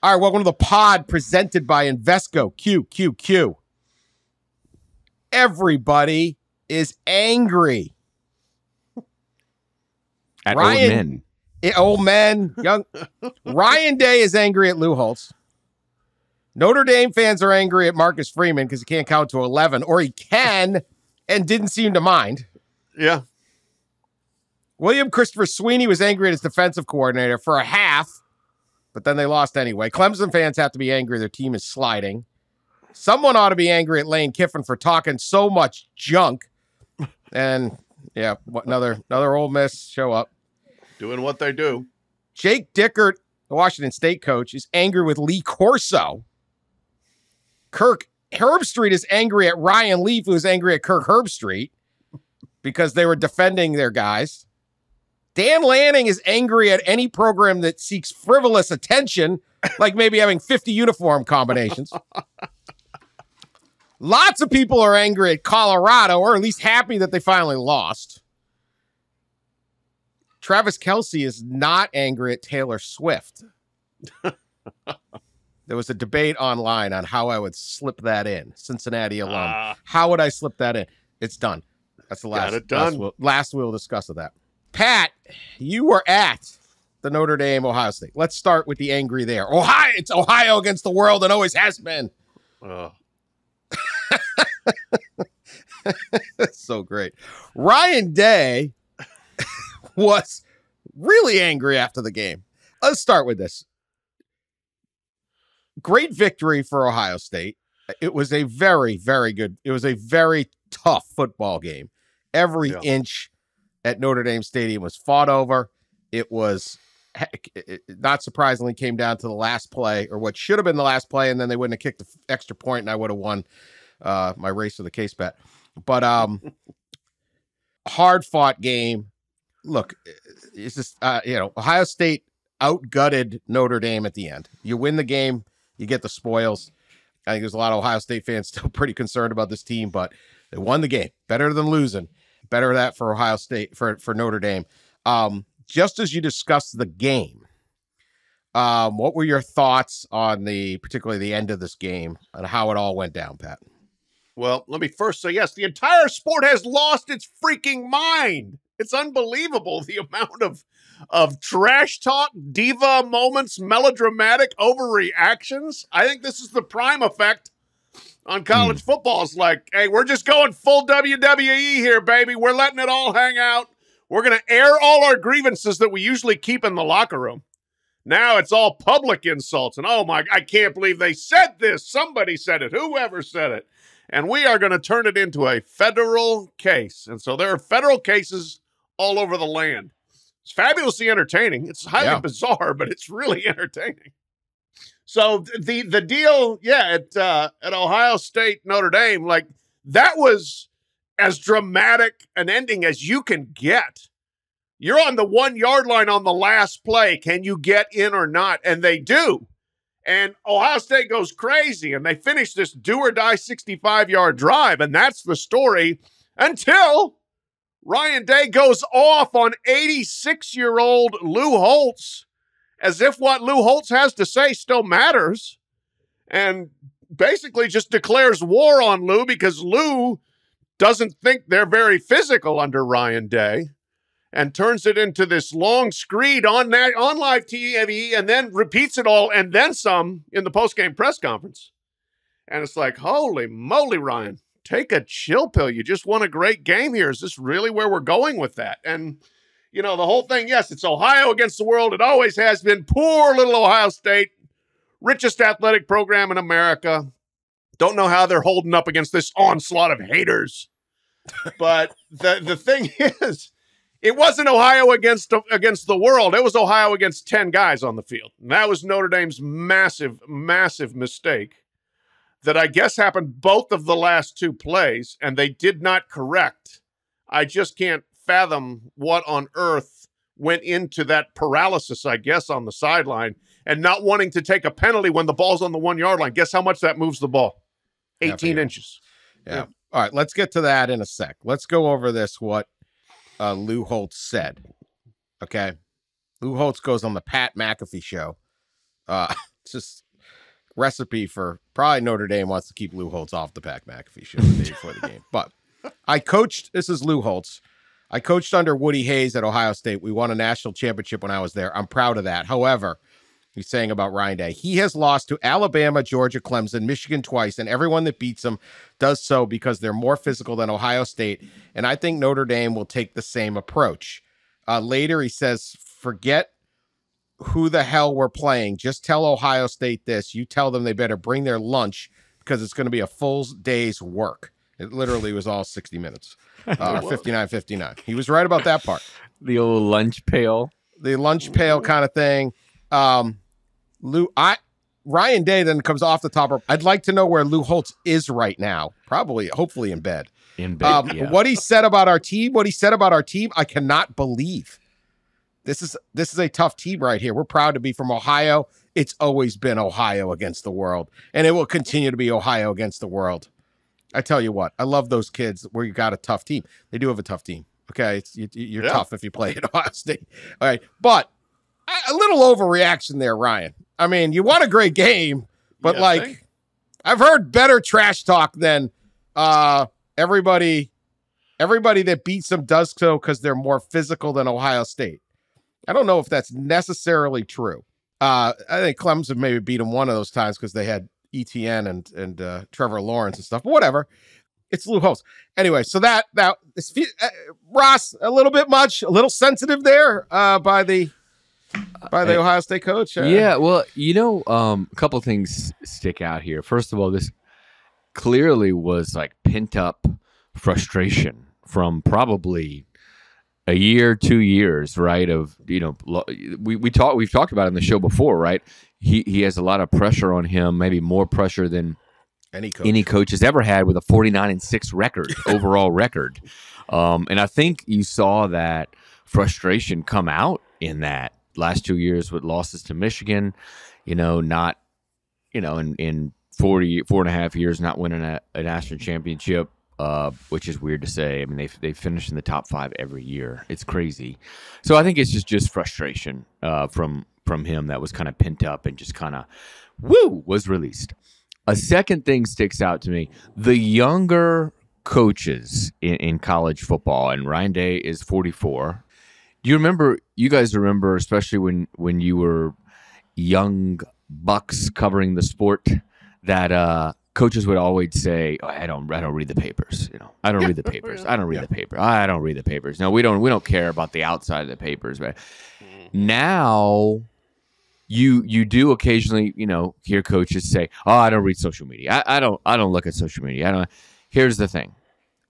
All right, welcome to the pod presented by Invesco. QQQ. Everybody is angry. At Ryan, old men. Young. Ryan Day is angry at Lou Holtz. Notre Dame fans are angry at Marcus Freeman because he can't count to 11, or he can and didn't seem to mind. Yeah. William Christopher Sweeney was angry at his defensive coordinator for a half, but then they lost anyway. Clemson fans have to be angry. Their team is sliding. Someone ought to be angry at Lane Kiffin for talking so much junk. And, yeah, another Ole Miss show up. Doing what they do. Jake Dickert, the Washington State coach, is angry with Lee Corso. Kirk Herbstreit is angry at Ryan Leaf, who is angry at Kirk Herbstreit because they were defending their guys. Dan Lanning is angry at any program that seeks frivolous attention, like maybe having 50 uniform combinations. Lots of people are angry at Colorado, or at least happy that they finally lost. Travis Kelce is not angry at Taylor Swift. There was a debate online on how I would slip that in. Cincinnati alum. How would I slip that in? It's done. That's the last we'll discuss of that. Pat, you were at the Notre Dame Ohio State. Let's start with the angry there. It's Ohio against the world and always has been. That's so great. Ryan Day was really angry after the game. Let's start with this. Great victory for Ohio State. It was a very, very good. It was a very tough football game. Every inch at Notre Dame Stadium was fought over. It was, not surprisingly, came down to the last play, or what should have been the last play, and then they wouldn't have kicked the extra point, and I would have won my race for the case bet. But hard-fought game. Look, it's just, Ohio State outgutted Notre Dame at the end. You win the game, you get the spoils. I think there's a lot of Ohio State fans still pretty concerned about this team, but they won the game. Better than losing. Better that for Ohio State, for Notre Dame. Just as you discussed the game, what were your thoughts on particularly the end of this game and how it all went down, Pat? Well, let me first say, yes, the entire sport has lost its freaking mind. It's unbelievable, the amount of trash talk, diva moments, melodramatic overreactions. I think this is the prime effect on college football. It's like, hey, we're just going full WWE here, baby. We're letting it all hang out. We're going to air all our grievances that we usually keep in the locker room. Now it's all public insults. And, I can't believe they said this. Somebody said it. Whoever said it. And we are going to turn it into a federal case. And so there are federal cases all over the land. It's fabulously entertaining. It's highly bizarre, but it's really entertaining. So the deal, at Ohio State, Notre Dame, like that was as dramatic an ending as you can get. You're on the 1 yard line on the last play. Can you get in or not? And they do. And Ohio State goes crazy, and they finish this do-or-die 65-yard drive, and that's the story until Ryan Day goes off on 86-year-old Lou Holtz, as if what Lou Holtz has to say still matters, and basically just declares war on Lou because Lou doesn't think they're very physical under Ryan Day, and turns it into this long screed on live TV, and then repeats it all and then some in the postgame press conference. And it's like, holy moly, Ryan, take a chill pill. You just won a great game here. Is this really where we're going with that? And, the whole thing, yes, it's Ohio against the world. It always has been. Poor little Ohio State, richest athletic program in America. Don't know how they're holding up against this onslaught of haters. But the thing is, it wasn't Ohio against the world. It was Ohio against 10 guys on the field. And that was Notre Dame's massive, massive mistake that I guess happened both of the last two plays, and they did not correct. I just can't fathom what on earth went into that paralysis, I guess, on the sideline, and not wanting to take a penalty when the ball's on the 1 yard line. Guess how much that moves the ball? 18 inches. Yeah. All right, let's get to that in a sec. Let's go over what Lou Holtz said. Okay. Lou Holtz goes on the Pat McAfee show It's just recipe for probably Notre Dame wants to keep Lou Holtz off the Pac McAfee show the day before the game. But I coached, this is Lou Holtz. I coached under Woody Hayes at Ohio State. We won a national championship when I was there. I'm proud of that. However, he's saying about Ryan Day, he has lost to Alabama, Georgia, Clemson, Michigan twice, and everyone that beats him does so because they're more physical than Ohio State. And I think Notre Dame will take the same approach. Later, he says, forget who the hell we're playing. Just tell Ohio State this. You tell them they better bring their lunch because it's going to be a full day's work. It literally was all 60 minutes, or 59-59. He was right about that part. The old lunch pail. The lunch pail kind of thing. Ryan Day then comes off the top. I'd like to know where Lou Holtz is right now. Probably, hopefully in bed. Yeah. What he said about our team, I cannot believe. This is a tough team right here. We're proud to be from Ohio. It's always been Ohio against the world, and it will continue to be Ohio against the world. I tell you what, I love those kids where you got a tough team. They do have a tough team. Okay, you're tough if you play at Ohio State. All right, but a little overreaction there, Ryan. I mean, you won a great game, but I've heard better trash talk than everybody that beats them does so because they're more physical than Ohio State. I don't know if that's necessarily true. I think Clemson maybe beat them one of those times because they had ETN and Trevor Lawrence and stuff, but whatever. It's Lou Holtz. Anyway, so that Ross, a little bit much, a little sensitive there by the Ohio State coach. Yeah, well, a couple things stick out here. First of all, this clearly was like pent up frustration from probably a year, 2 years, right? We've talked about it in the show before, right? He has a lot of pressure on him, maybe more pressure than any coach has ever had, with a 49-6 record, overall record. And I think you saw that frustration come out in that last 2 years with losses to Michigan, in 4.5 years, not winning a national championship, which is weird to say. I mean, they finish in the top 5 every year. It's crazy. So I think it's just frustration from him that was kind of pent up and just kind of was released. A second thing sticks out to me: the younger coaches in college football, and Ryan Day is 44. Do you guys remember, especially when you were young bucks covering the sport, that coaches would always say, oh, I don't read the papers. I don't read the papers. I don't read the paper. I don't read the papers. No, we don't care about the outside of the papers. But now you do occasionally, hear coaches say, oh, I don't read social media. I don't look at social media. Here's the thing.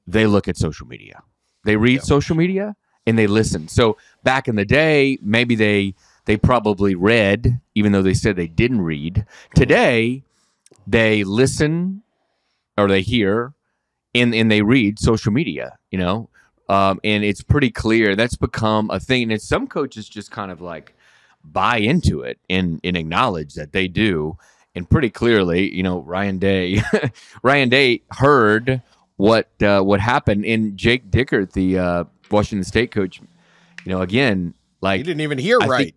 They look at social media. They read social media and they listen. So back in the day, maybe they probably read, even though they said they didn't read. Today, they listen or they hear and they read social media, and it's pretty clear that's become a thing. And some coaches just kind of like buy into it and acknowledge that they do. And pretty clearly, Ryan Day heard what happened. And Jake Dickert, the Washington State coach, again, like he didn't even hear right.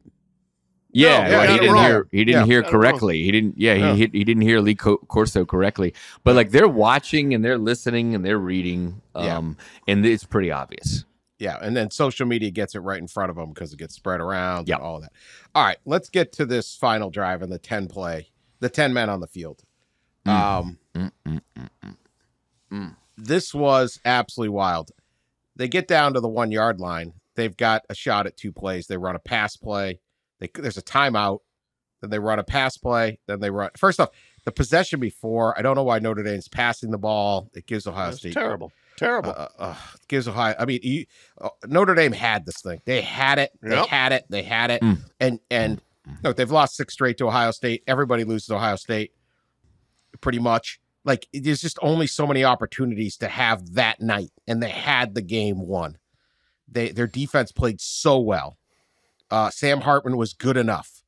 He didn't hear correctly. He didn't. Yeah, he didn't hear Lee Corso correctly. But like they're watching and they're listening and they're reading. And it's pretty obvious. Yeah, and then social media gets it right in front of them because it gets spread around and all that. All right, let's get to this final drive and the 10 men on the field. This was absolutely wild. They get down to the 1 yard line. They've got a shot at 2 plays. They run a pass play. There's a timeout. Then they run a pass play. Then they run. First off, the possession before, I don't know why Notre Dame's passing the ball. It gives Ohio State terrible. It gives Ohio. I mean, Notre Dame had this thing. They had it. They had it. And look, they've lost 6 straight to Ohio State. Everybody loses to Ohio State, pretty much. Like, there's just only so many opportunities to have that night, and they had the game won. Their defense played so well. Sam Hartman was good enough.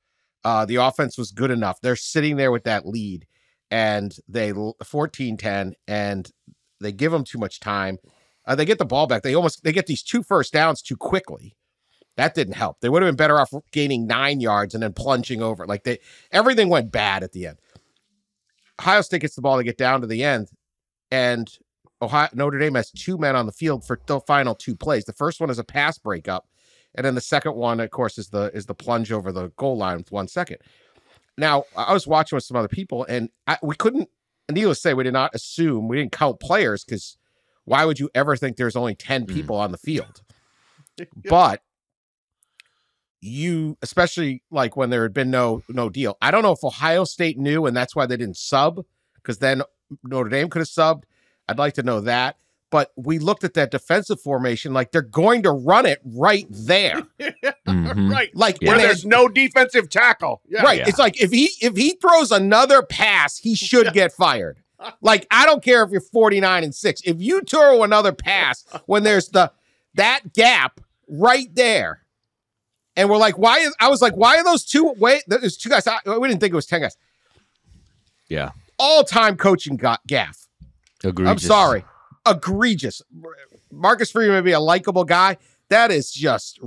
The offense was good enough. They're sitting there with that lead, and they 14-10, and they give them too much time. They get the ball back. They get these 2 first downs too quickly, That didn't help. They would have been better off gaining 9 yards and then plunging over. Everything went bad at the end. Ohio State gets the ball to get down to the end, and Notre Dame has 2 men on the field for the final 2 plays. The first one is a pass breakup, and then the second one, of course, is the plunge over the goal line with 1 second. Now, I was watching with some other people, and we couldn't, needless to say, we didn't count players, because why would you ever think there's only 10 people on the field? But especially like when there had been no deal. I don't know if Ohio State knew, and that's why they didn't sub, because then Notre Dame could have subbed. I'd like to know that. But we looked at that defensive formation, like they're going to run it right there. Right. Like where there's no defensive tackle. Yeah. Right. Yeah. It's like if he throws another pass, he should get fired. Like, I don't care if you're 49-6. If you throw another pass when there's that gap right there, and we're like, why are those two? Wait, there's 2 guys. We didn't think it was 10 guys. Yeah. All-time coaching gaff. Egregious. I'm sorry. Egregious. Marcus Freeman may be a likable guy. That is just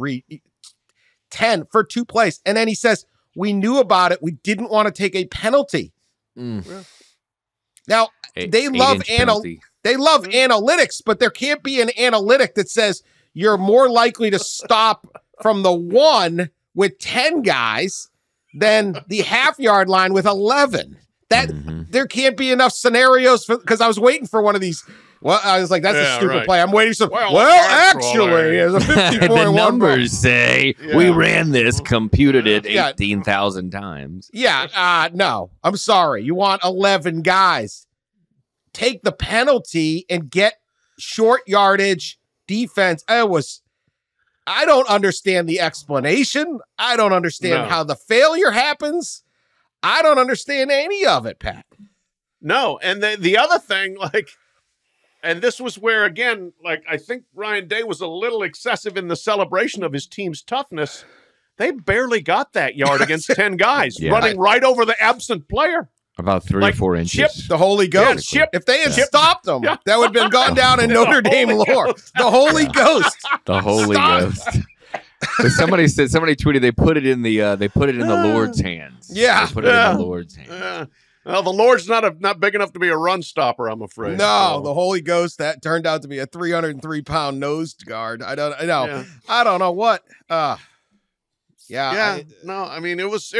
10 for 2 plays. And then he says, we knew about it. We didn't want to take a penalty. Now, they love analytics, but there can't be an analytic that says you're more likely to stop from the 1 with 10 guys than the half-yard line with 11. There can't be enough scenarios because I was waiting for one of these. Well, I was like, that's a stupid play. I'm waiting for actually, there's a 50.1. The numbers say we ran this, computed it 18,000 times. Yeah, no, I'm sorry. You want 11 guys. Take the penalty and get short yardage defense. I don't understand the explanation. I don't understand how the failure happens. I don't understand any of it, Pat. No, and the other thing, and this was where, again, I think Ryan Day was a little excessive in the celebration of his team's toughness. They barely got that yard against 10 guys, running right over the absent player. About 3 or 4 inches. Chip the Holy Ghost. If they had stopped them, that would have been gone down in Notre Dame lore. The Holy Ghost. The Holy Ghost. But somebody tweeted they put it in the Lord's hands. Yeah, they put it in the Lord's hands. Well, the Lord's not big enough to be a run stopper, I'm afraid. No, the Holy Ghost, that turned out to be a 303-pound nose guard. I don't know. I don't know what. No. I mean, it was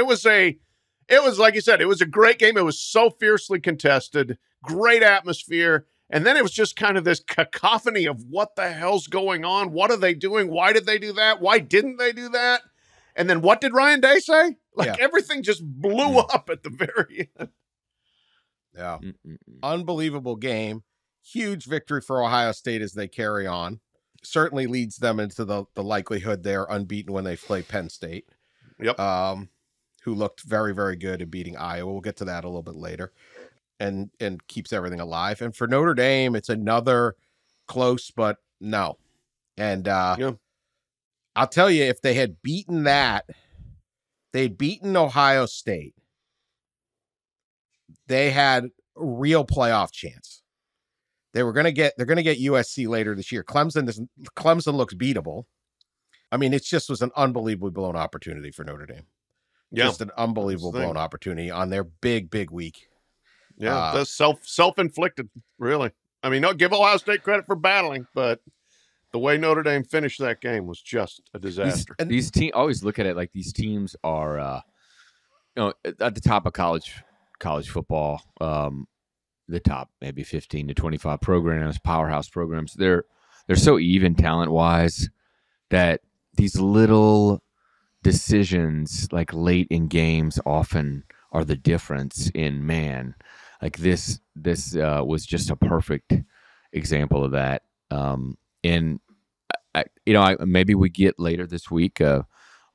like you said, it was a great game. It was so fiercely contested, great atmosphere. And then it was just kind of this cacophony of what the hell's going on? What are they doing? Why did they do that? Why didn't they do that? And then what did Ryan Day say? Everything just blew up at the very end. Yeah. Unbelievable game. Huge victory for Ohio State as they carry on. Certainly leads them into the likelihood they're unbeaten when they play Penn State. Yep. Who looked very, very good at beating Iowa. We'll get to that a little bit later. And keeps everything alive. And for Notre Dame, it's another close, but no. And I'll tell you, if they had beaten they'd beaten Ohio State, they had a real playoff chance. They're going to get USC later this year. Clemson looks beatable. I mean, it just was an unbelievably blown opportunity for Notre Dame. Yeah. Just an unbelievable blown opportunity on their big, big week. Yeah, that's self-inflicted, really. I mean, don't give Ohio State credit for battling, but the way Notre Dame finished that game was just a disaster. These teams, always look at it like these teams are, at the top of college football, the top maybe 15 to 25 programs, powerhouse programs. They're so even talent-wise that these little decisions, like late in games, often are the difference in man. Like this was just a perfect example of that. And maybe we get later this week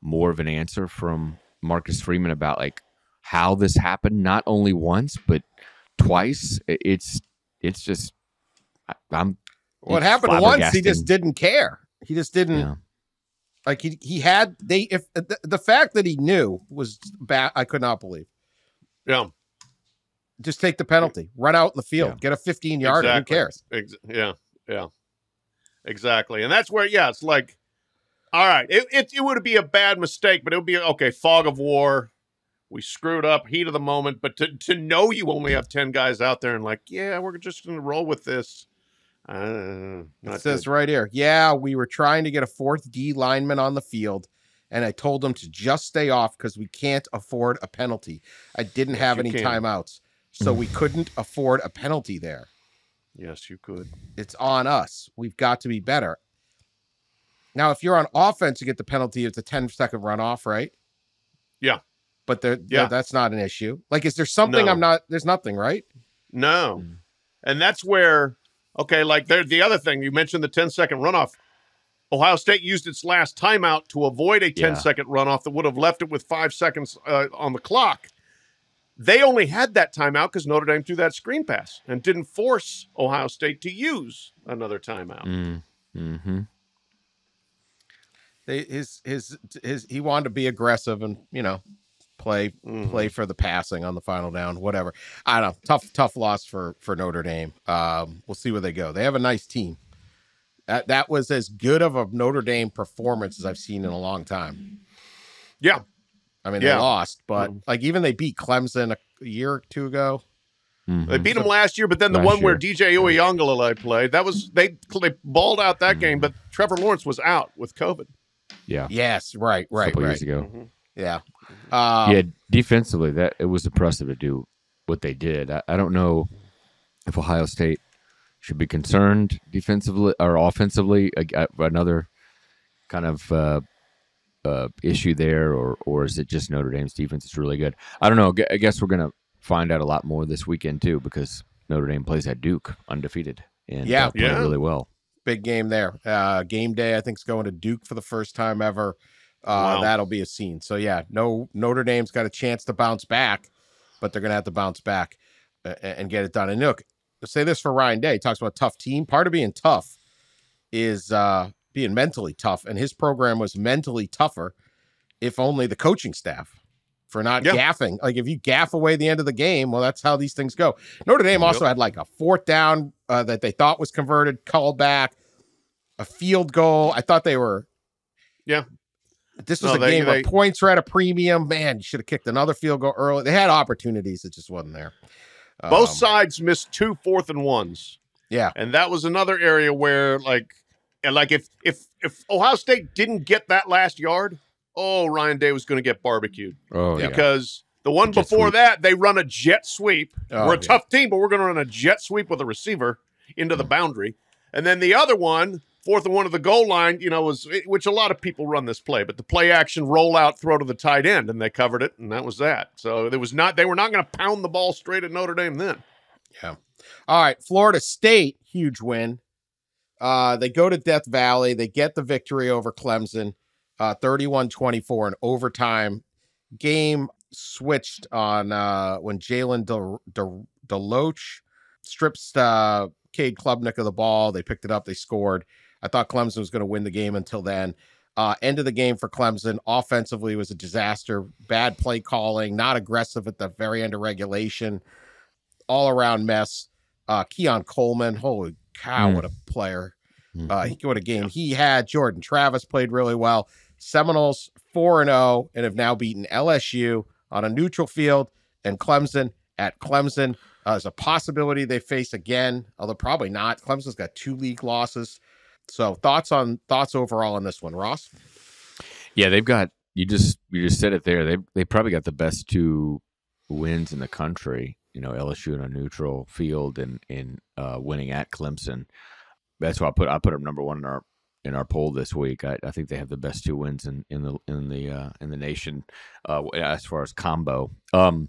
more of an answer from Marcus Freeman about how this happened, not only once but twice. It's just what happened once. He just didn't care. He just didn't. Yeah. The fact that he knew was bad. I could not believe. Yeah. Just take the penalty. Run out in the field. Get a 15-yarder. Exactly. Who cares? Yeah. Exactly. And that's where, it's like All right. It would be a bad mistake, but it would be, okay, fog of war. We screwed up, heat of the moment. But to know you only have 10 guys out there and like, yeah, we're just going to roll with this. It says right here, yeah, we were trying to get a fourth D lineman on the field, and I told them to just stay off because we can't afford a penalty. I didn't have any timeouts, so we couldn't afford a penalty there. Yes, you could. It's on us. We've got to be better. Now, if you're on offense, you get the penalty. It's a 10-second runoff, right? Yeah. But that's not an issue. Like, is there something there's nothing, right? No. And that's where, okay, like the other thing, you mentioned the 10-second runoff. Ohio State used its last timeout to avoid a 10-second runoff that would have left it with 5 seconds on the clock. They only had that timeout because Notre Dame threw that screen pass and didn't force Ohio State to use another timeout. Mm-hmm. He wanted to be aggressive and, play for the passing on the final down, whatever. I don't know. Tough loss for Notre Dame. We'll see where they go. They have a nice team. That was as good of a Notre Dame performance as I've seen in a long time. Yeah. I mean, they lost, but like even they beat Clemson a year or two ago. Mm-hmm. They beat them last year, but then the one where DJ Uyunglele played, that was they balled out that game, but Trevor Lawrence was out with COVID. Yeah. Yes. Right. A couple years ago. Mm-hmm. Yeah. Defensively, that it was impressive to do what they did. I don't know if Ohio State should be concerned defensively or offensively. Another kind of issue there, or is it just Notre Dame's defense is really good? I don't know. I guess we're going to find out a lot more this weekend, too, because Notre Dame plays at Duke undefeated and playing really well. Big game there. Game day, I think, is going to Duke for the first time ever. Wow. That'll be a scene. So, Notre Dame's got a chance to bounce back, but they're going to have to bounce back and get it done. And look, say this for Ryan Day. He talks about a tough team. Part of being tough is being mentally tough, and his program was mentally tougher if only the coaching staff for not gaffing. Like, if you gaff away the end of the game, well, that's how these things go. Notre Dame also had like a fourth down that they thought was converted, called back, a field goal. I thought they were this was a game where points were at a premium. Man, you should have kicked another field goal early. They had opportunities. It just wasn't there. Both sides missed 2 4th and 1s. Yeah. And that was another area where, if Ohio State didn't get that last yard, Ryan Day was going to get barbecued. Because the one before that, they run a jet sweep. We're a tough team, but we're going to run a jet sweep with a receiver into the boundary. And then the other one, 4th and 1 of the goal line, which a lot of people run this play, but the play action rollout throw to the tight end, and they covered it, and that was that. So they were not going to pound the ball straight at Notre Dame then. Yeah. All right, Florida State, huge win. They go to Death Valley. They get the victory over Clemson, 31-24 in overtime. Game switched on when Jalen Deloach strips Cade Klubnik of the ball. They picked it up. They scored. I thought Clemson was going to win the game until then. End of the game for Clemson. Offensively was a disaster. Bad play calling, not aggressive at the very end of regulation. All-around mess. Keon Coleman, holy cow, what a player. What a game he had. Jordan Travis played really well. Seminoles 4-0 and have now beaten LSU on a neutral field and Clemson at Clemson. There's a possibility they face again, although probably not. Clemson's got 2 league losses. So thoughts overall on this one, Ross? Yeah, they've got, you just said it there. They probably got the best 2 wins in the country. LSU in a neutral field and winning at Clemson. That's why I put them number 1 in our poll this week. I think they have the best 2 wins in the nation as far as combo. I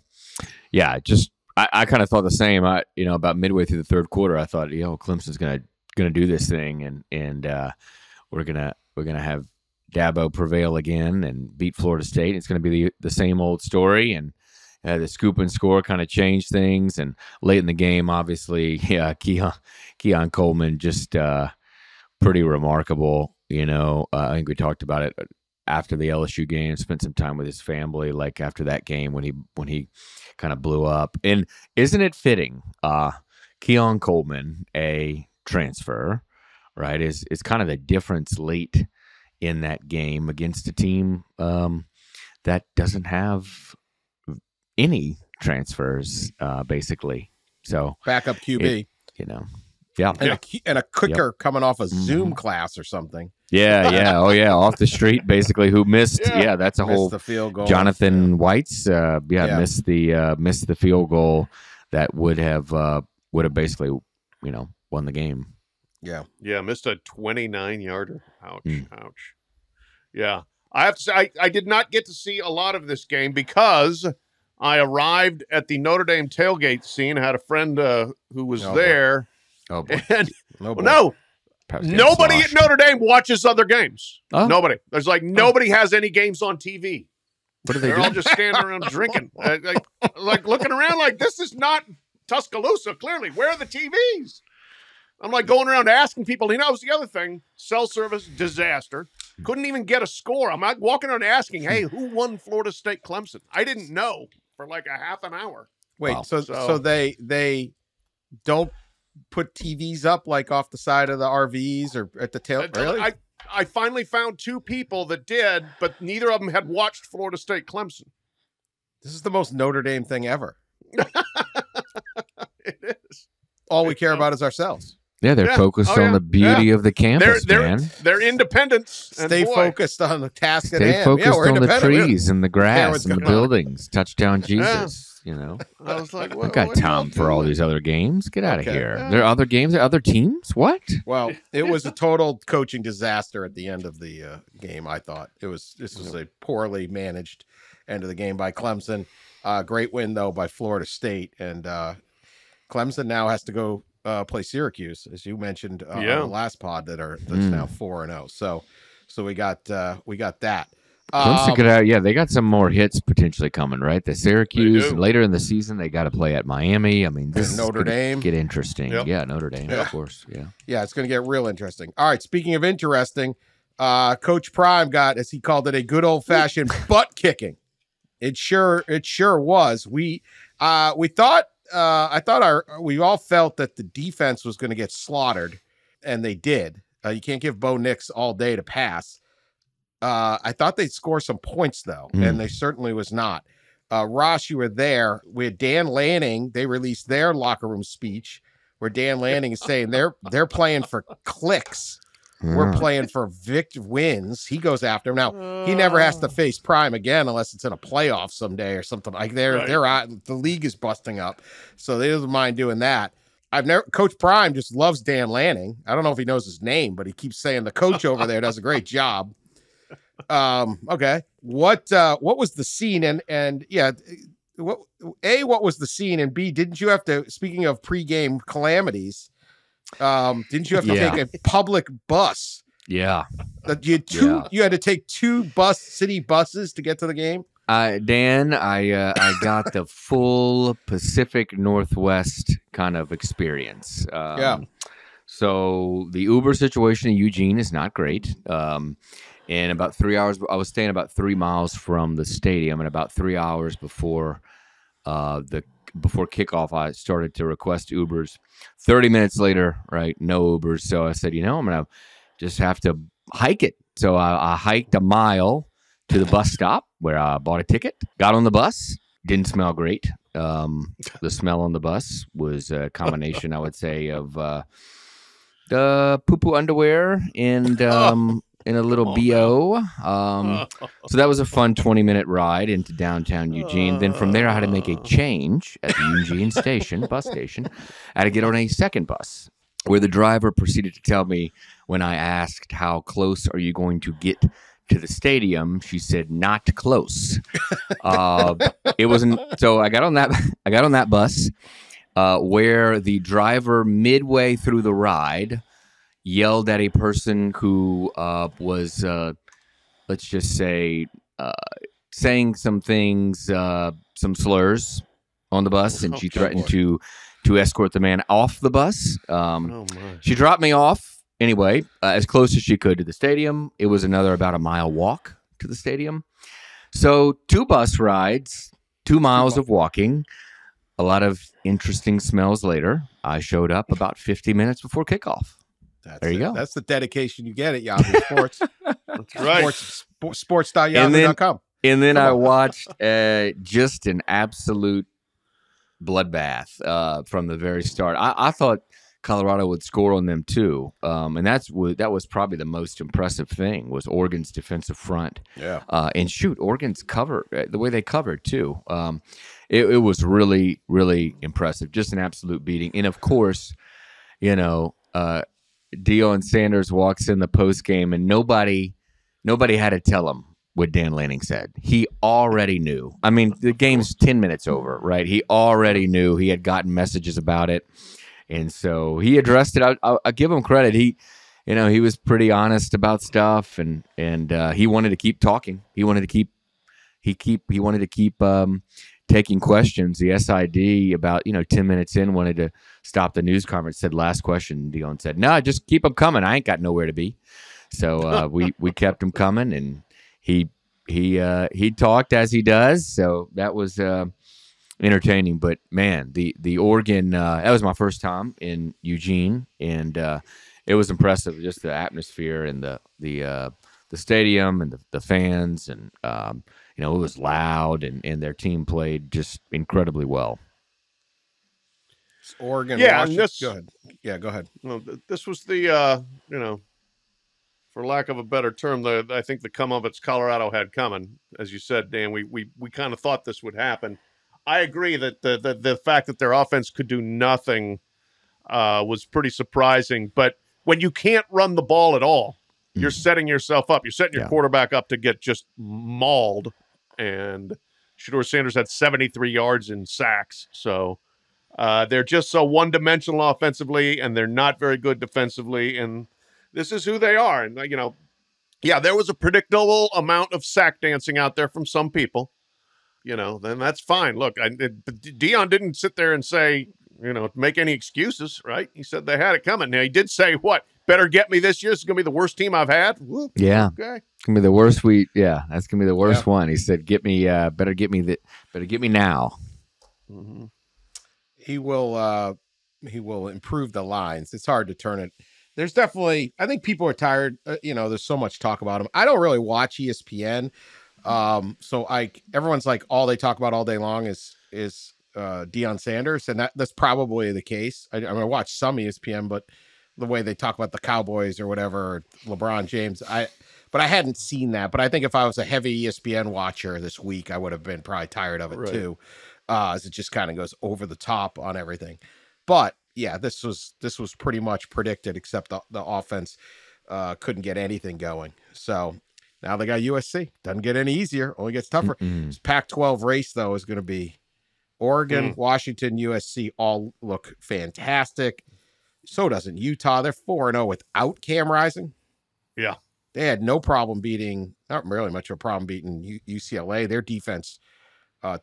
kind of thought the same. About midway through the third quarter, I thought, Clemson's gonna do this thing, and we're gonna have Dabo prevail again and beat Florida State. It's gonna be the same old story, and the scoop and score kind of changed things. And late in the game, obviously, Keon Coleman just pretty remarkable. I think we talked about it after the LSU game. Spent some time with his family, like after that game when he kind of blew up. And isn't it fitting? Keon Coleman, a transfer, right, is kind of the difference late in that game against a team that doesn't have any transfers, basically. So backup QB, yeah, and a kicker coming off a Zoom class or something. Yeah. Oh, yeah. Off the street, basically, who missed. Yeah, that's a missed whole the field goal. Jonathan White's. Missed the field goal that would have basically, won the game. Yeah, missed a 29-yarder. Ouch. Yeah, I have to say I did not get to see a lot of this game because I arrived at the Notre Dame tailgate scene. I had a friend who was there. Oh, boy. And nobody at Notre Dame watches other games. Oh. Nobody. There's nobody has any games on TV. What do they They're do? all just standing around drinking, like looking around like this is not Tuscaloosa. Clearly, where are the TVs? I'm going around asking people. That was the other thing. Cell service disaster. Couldn't even get a score. I'm walking around asking, hey, who won Florida State Clemson? I didn't know for a half an hour. Wait, Wow. so they don't put TVs up off the side of the RVs or at the tail? Really? I finally found two people that did, but neither of them had watched Florida State Clemson. This is the most Notre Dame thing ever. It is. All we care about is ourselves. Yeah, they're focused on the beauty of the campus, man. They're independents. Stay focused on the task at hand. Stay focused on the trees and the grass what's and the going on. buildings. Touchdown Jesus. I was like, I've got time for all these other games. Get out of here. There are other games, there are other teams. What? Well, it was a total coaching disaster at the end of the game. I thought this was a poorly managed end of the game by Clemson. Great win though by Florida State, and Clemson now has to go play Syracuse, as you mentioned on the last pod. That's now 4-0. So we got that. Clemson could have, they got some more hits potentially coming, right? The Syracuse later in the season, they got to play at Miami. I mean, this Notre Dame get interesting. Yep. Yeah, Notre Dame, of course. Yeah, it's going to get real interesting. All right, speaking of interesting, Coach Prime got, as he called it, a good old fashioned butt kicking. It sure was. We thought we all felt that the defense was going to get slaughtered, and they did. You can't give Bo Nix all day to pass. I thought they'd score some points, though, and they certainly was not. Ross, you were there. We had Dan Lanning. They released their locker room speech where Dan Lanning is saying they're playing for clicks. We're playing for wins. He goes after him. Now, he never has to face Prime again unless it's in a playoff someday or something. They're out. The league is busting up, so they don't mind doing that. Coach Prime just loves Dan Lanning. I don't know if he knows his name, but he keeps saying the coach over there does a great job. Okay. What was the scene? What was the scene? And B, didn't you have to, speaking of pregame calamities, didn't you have to take a public bus? Yeah. You had to take two city buses to get to the game? Dan, I got the full Pacific Northwest kind of experience. So the Uber situation in Eugene is not great. And about 3 hours, I was staying about 3 miles from the stadium, and about 3 hours before kickoff, I started to request Ubers. 30 minutes later, right, no Ubers. So I said, I'm going to just have to hike it. So I hiked a mile to the bus stop where I bought a ticket, got on the bus, didn't smell great. The smell on the bus was a combination, I would say, of the poo-poo underwear and in a little BO. So that was a fun 20-minute ride into downtown Eugene. Then from there, I had to make a change at the Eugene bus station. I had to get on a second bus where the driver proceeded to tell me when I asked, how close are you going to get to the stadium? She said, not close. It wasn't. So I got on that bus where the driver midway through the ride yelled at a person who was, let's just say, saying some things, some slurs on the bus, and she threatened to escort the man off the bus. She dropped me off anyway, as close as she could to the stadium. It was another about a mile walk to the stadium. So 2 bus rides, 2 miles of walking, a lot of interesting smells later. I showed up about 50 minutes before kickoff. There you go. That's the dedication you get at Yahoo Sports. That's right. Sports.yahoo.com. And then I watched just an absolute bloodbath from the very start. I thought Colorado would score on them too, and that was probably the most impressive thing was Oregon's defensive front. Yeah, and shoot, Oregon's cover the way they covered too. It was really, really impressive. Just an absolute beating. And of course, Deion Sanders walks in the post game, and nobody had to tell him what Dan Lanning said. He already knew. I mean, the game's 10 minutes over, right? He already knew. He had gotten messages about it, and so he addressed it. I'll give him credit. He was pretty honest about stuff, and he wanted to keep talking. He wanted to keep taking questions. The SID about 10 minutes in wanted to stop the news conference. Said last question. Deion said, "No, just keep them coming. I ain't got nowhere to be." So we kept him coming, and he talked as he does. So that was entertaining. But man, the Oregon that was my first time in Eugene, and it was impressive. Just the atmosphere and the stadium and the fans, and it was loud, and their team played just incredibly well. It's Oregon, yeah, Washington. Go ahead. Well, this was the for lack of a better term, I think the comeuppance Colorado had coming. As you said, Dan, we kind of thought this would happen. I agree that the fact that their offense could do nothing was pretty surprising. But when you can't run the ball at all, you're setting yourself up. You're setting your quarterback up to get just mauled. And Shedeur Sanders had 73 yards in sacks. So they're just so one-dimensional offensively, and they're not very good defensively. And this is who they are. And, there was a predictable amount of sack dancing out there from some people. Then that's fine. Look, Deion didn't sit there and say, make any excuses, right? He said they had it coming. Now, he did say, what? Better get me this year. This is going to be the worst team I've had. Whoop, yeah. Okay. It's going to be the worst that's going to be the worst one. He said, better get me now. Mm-hmm. He will improve the lines. It's hard to turn it. There's definitely, I think people are tired. There's so much talk about him. I don't really watch ESPN. So everyone's like, all they talk about all day long is Deion Sanders. And that's probably the case. I watch some ESPN, but the way they talk about the Cowboys or whatever, or LeBron James, but I hadn't seen that. But I think if I was a heavy ESPN watcher this week, I would have been probably tired of it too. As it just kind of goes over the top on everything. But yeah, this was pretty much predicted, except the offense couldn't get anything going. So now they got USC. Doesn't get any easier. Only gets tougher. This Pac-12 race, though, is going to be Oregon, Washington, USC all look fantastic. So doesn't Utah. They're 4-0 without Cam Rising. Yeah. They had no problem beating, not really much of a problem beating UCLA. Their defense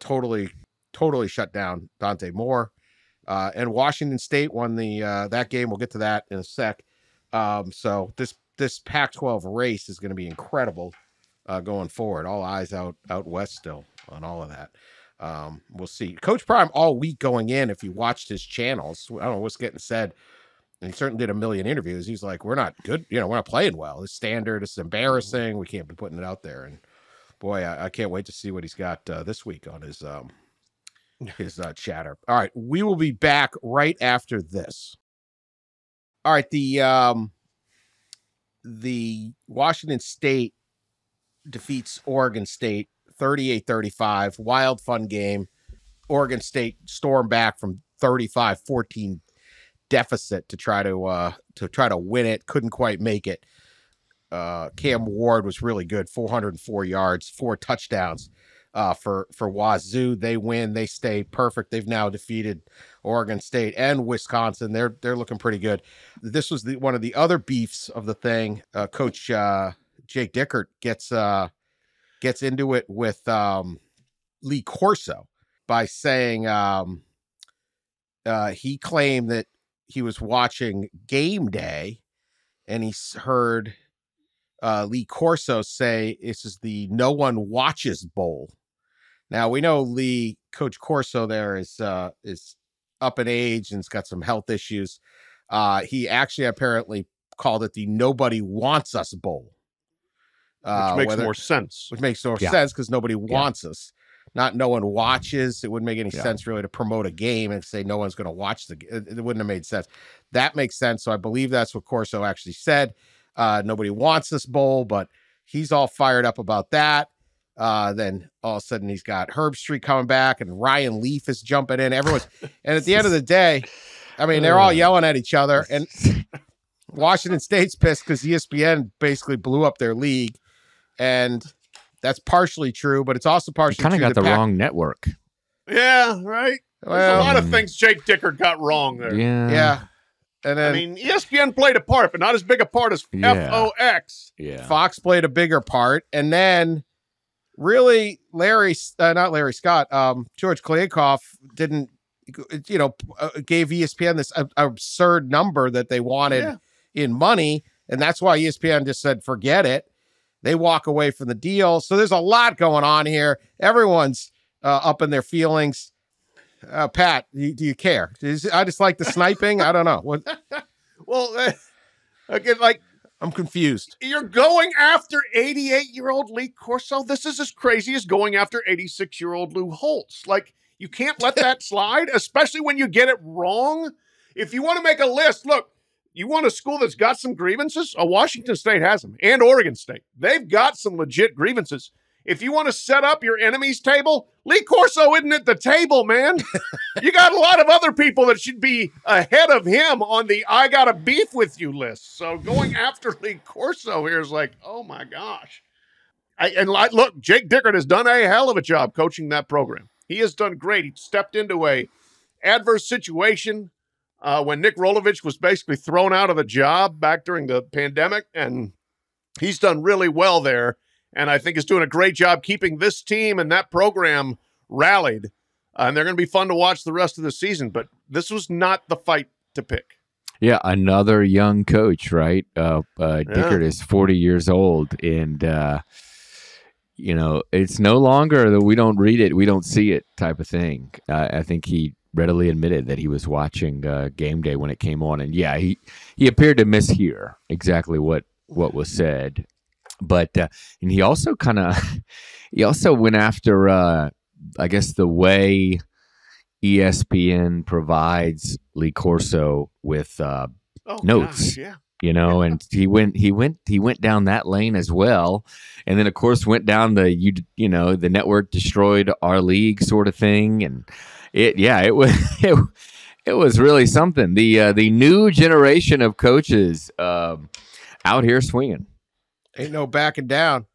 totally shut down Dante Moore. And Washington State won that game. We'll get to that in a sec. So this Pac-12 race is going to be incredible going forward. All eyes out west still on all of that. We'll see. Coach Prime all week going in, if you watched his channels, I don't know what's getting said, and he certainly did a million interviews. He's like, we're not good. We're not playing well. It's standard. It's embarrassing. We can't be putting it out there. And boy, I can't wait to see what he's got this week on his chatter. All right. We will be back right after this. All right. The Washington State defeats Oregon State 38-35. Wild, fun game. Oregon State stormed back from 35-14 deficit to try to win it. Couldn't quite make it. Cam Ward was really good. 404 yards, 4 touchdowns for Wazoo. They win. They stay perfect. They've now defeated Oregon State and Wisconsin. They're looking pretty good. This was one of the other beefs of the thing. Coach Jake Dickert gets into it with Lee Corso by saying he claimed that he was watching Game Day and he heard Lee Corso say this is the No One Watches Bowl. Now we know Coach Corso there is up in age and has got some health issues. He actually apparently called it the Nobody Wants Us Bowl. Which makes more sense. Which makes more sense because nobody wants us. Not no one watches. It wouldn't make any sense really to promote a game and say no one's going to watch it wouldn't have made sense. That makes sense. So I believe that's what Corso actually said. Nobody wants this bowl, but he's all fired up about that. Then all of a sudden he's got Herb Street coming back and Ryan Leaf is jumping in. Everyone's, and at the end of the day, I mean, they're all yelling at each other, and Washington State's pissed because ESPN basically blew up their league. And that's partially true, but it's also partially kind of true. got the wrong network. Yeah, right. There's a lot of things Jake Dicker got wrong there. Yeah. And then, I mean, ESPN played a part, but not as big a part as FOX. Yeah. Fox played a bigger part. And then really George Kliavkoff didn't, gave ESPN this absurd number that they wanted in money. And that's why ESPN just said, forget it. They walk away from the deal. So there's a lot going on here. Everyone's up in their feelings. Pat, do you care? I just like the sniping. I don't know. What? Well, again, like, I'm confused. You're going after 88-year-old Lee Corso. This is as crazy as going after 86-year-old Lou Holtz. Like, you can't let that slide, especially when you get it wrong. If you want to make a list, look, you want a school that's got some grievances? Washington State has them, and Oregon State. They've got some legit grievances. If you want to set up your enemies table, Lee Corso isn't at the table, man. You got a lot of other people that should be ahead of him on the I got a beef with you list. So going after Lee Corso here is like, oh my gosh. Look, Jake Dickert has done a hell of a job coaching that program. He has done great. He stepped into a adverse situation when Nick Rolovich was basically thrown out of the job back during the pandemic, and he's done really well there. And I think is doing a great job keeping this team and that program rallied. And they're going to be fun to watch the rest of the season. But this was not the fight to pick. Yeah, another young coach, right? Dickert is 40 years old. And, it's no longer that we don't read it, we don't see it type of thing. I think he readily admitted that he was watching game day when it came on. And, he appeared to mishear exactly what was said. But and he also went after I guess the way ESPN provides Lee Corso with notes, gosh, and he went down that lane as well, and then of course went down the network destroyed our league sort of thing, and it was really something. The new generation of coaches out here swinging. Ain't no backing down.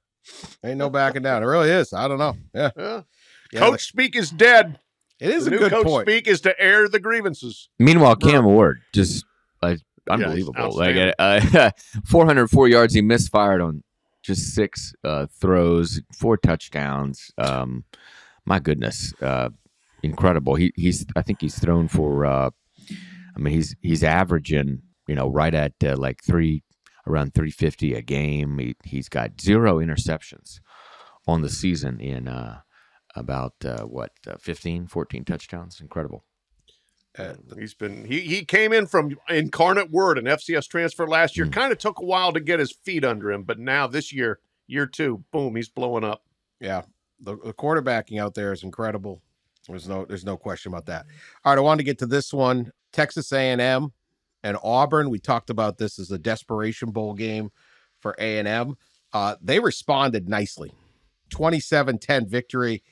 It really is. I don't know. Yeah. Coach speak is dead. It is the a new good coach point. speak is to air the grievances. Meanwhile, Cam Ward just unbelievable. 404 yards. He misfired on just 6 throws, 4 touchdowns. My goodness, incredible. I think he's thrown for. He's averaging right at around 350 a game. He's got 0 interceptions on the season in about 14 touchdowns. Incredible. He came in from Incarnate Word, an FCS transfer last year. Kind of took a while to get his feet under him, but now this year 2, boom, he's blowing up. Yeah, the quarterbacking out there is incredible. There's no question about that. All right, I wanted to get to this one. Texas A&M and Auburn. We talked about this as a desperation bowl game for A&M. They responded nicely. 27-10 victory.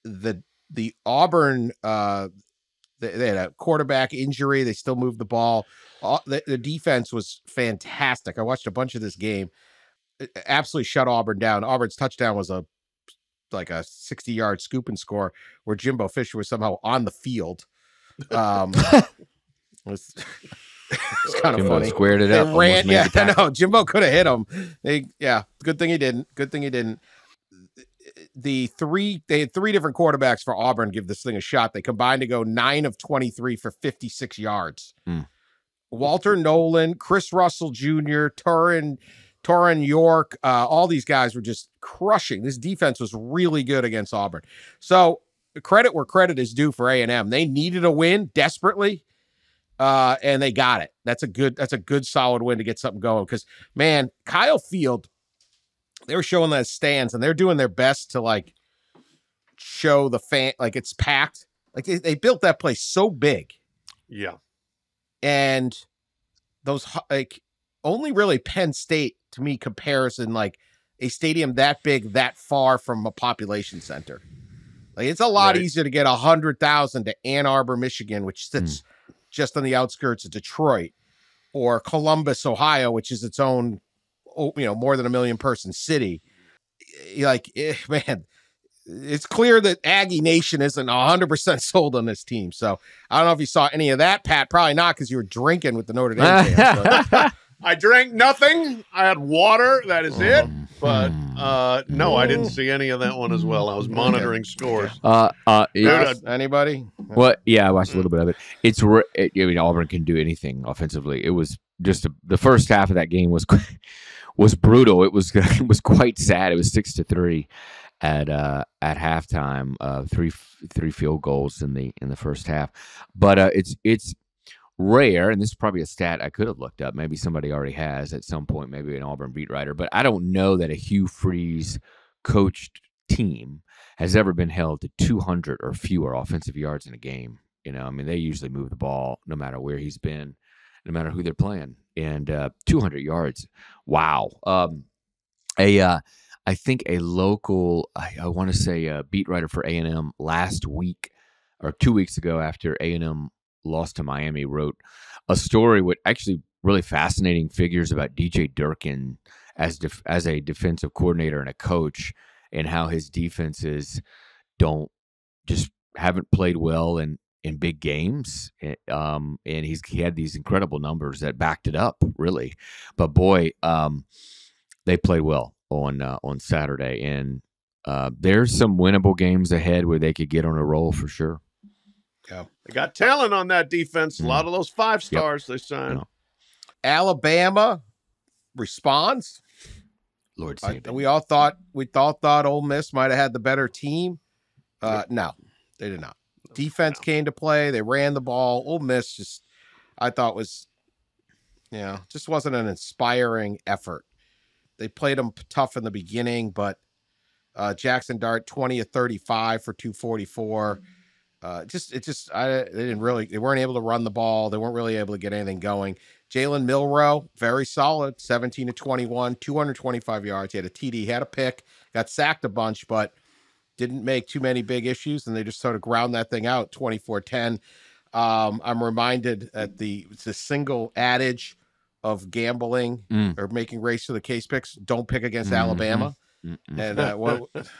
The Auburn, they had a quarterback injury. They still moved the ball. The defense was fantastic. I watched a bunch of this game. It absolutely shut Auburn down. Auburn's touchdown was a 60-yard scoop and score where Jimbo Fisher was somehow on the field. It's kind of funny. Squared it up. I know. Jimbo could have hit him. Good thing he didn't. They had 3 different quarterbacks for Auburn give this thing a shot. They combined to go 9 of 23 for 56 yards. Walter Nolan, Chris Russell Jr., Torrin York, all these guys were just crushing. This defense was really good against Auburn. So credit where credit is due for A&M. They needed a win desperately. and they got it. That's a good solid win to get something going. Because man, Kyle Field, they were showing those stands, and they're doing their best to like show the fan like it's packed. Like they built that place so big. Yeah. And those like only really Penn State to me compares in like a stadium that big, that far from a population center. Like it's a lot easier to get 100,000 to Ann Arbor, Michigan, which sits just on the outskirts of Detroit, or Columbus, Ohio, which is its own, more than 1 million person city. Like, man, it's clear that Aggie Nation isn't 100% sold on this team. So I don't know if you saw any of that, Pat. Probably not, because you were drinking with the Notre Dame fans. But I drank nothing. I had water. That is it. But no, I didn't see any of that one as well. I was monitoring scores. Anybody? Well, yeah, I watched a little bit of it. Auburn can do anything offensively. It was just the first half of that game was brutal. It was quite sad. It was 6-3 at halftime. Three field goals in the first half. But it's rare, and this is probably a stat I could have looked up. Maybe somebody already has at some point, maybe an Auburn beat writer, but I don't know that a Hugh Freeze coached team has ever been held to 200 or fewer offensive yards in a game. They usually move the ball no matter where he's been, no matter who they're playing. And 200 yards. Wow. I think a local, I want to say a beat writer for A&M last week or 2 weeks ago after A&M lost to Miami, wrote a story with actually really fascinating figures about DJ Durkin as a defensive coordinator and a coach, and how his defenses haven't played well in big games. And he had these incredible numbers that backed it up, really. But boy, they played well on Saturday, and there's some winnable games ahead where they could get on a roll for sure. Yeah. They got talent on that defense. A lot of those 5 stars they signed. Alabama responds. Lord save them. We all thought Ole Miss might have had the better team. No, they did not. Defense came to play. They ran the ball. Ole Miss I thought was, just wasn't an inspiring effort. They played them tough in the beginning, but Jackson Dart 20 of 35 for 244. They weren't able to run the ball. They weren't really able to get anything going. Jalen Milroe, very solid, 17 of 21, 225 yards. He had a TD, he had a pick, got sacked a bunch, but didn't make too many big issues, and they just sort of ground that thing out 24-10. I'm reminded that it's a single adage of gambling or making race to the case picks. Don't pick against Alabama. And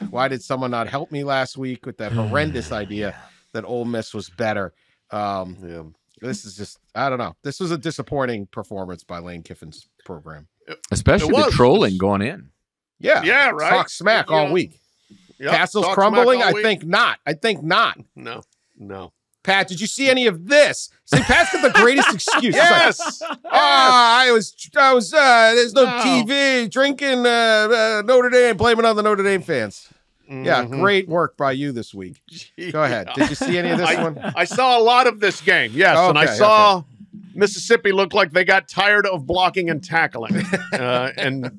why did someone not help me last week with that horrendous idea that Ole Miss was better? This is just, I don't know. This was a disappointing performance by Lane Kiffin's program. Especially the trolling going in. Yeah, right. Talk smack all week. Yep. Castle's crumbling? I think not. No. Pat, did you see any of this? See, Pat's got the greatest excuse. Yes. I was, there's no TV, drinking Notre Dame, blaming on the Notre Dame fans. Yeah, great work by you this week. Go ahead. Did you see any of this one? I saw a lot of this game, yes. And I saw Mississippi look like they got tired of blocking and tackling. It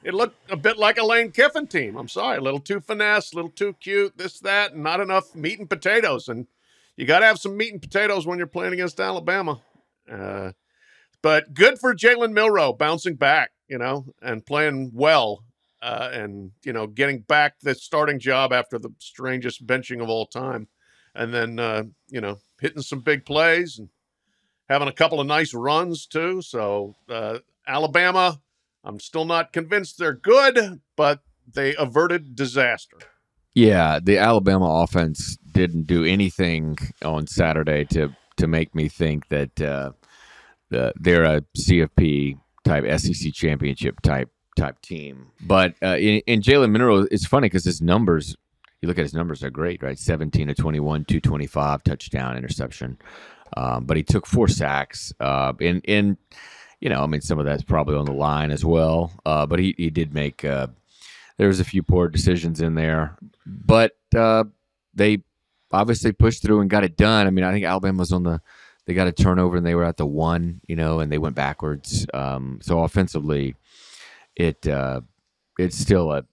looked a bit like a Lane Kiffin team. I'm sorry, a little too finesse, a little too cute, this, that, and not enough meat and potatoes. And you got to have some meat and potatoes when you're playing against Alabama. But good for Jalen Milroe bouncing back, and playing well. Getting back the starting job after the strangest benching of all time. And then, hitting some big plays and having a couple of nice runs too. So Alabama, I'm still not convinced they're good, but they averted disaster. Yeah, the Alabama offense didn't do anything on Saturday to make me think that they're a CFP type, SEC championship type team. But in Jalen Milroe, it's funny because his numbers, you look at his numbers, they're great, right? 17 of 21, 225, touchdown, interception. But he took 4 sacks. Some of that's probably on the line as well. But he did make, there was a few poor decisions in there. But they obviously pushed through and got it done. I mean, I think Alabama was on the They got a turnover and they were at the 1, and they went backwards. So offensively, it's still a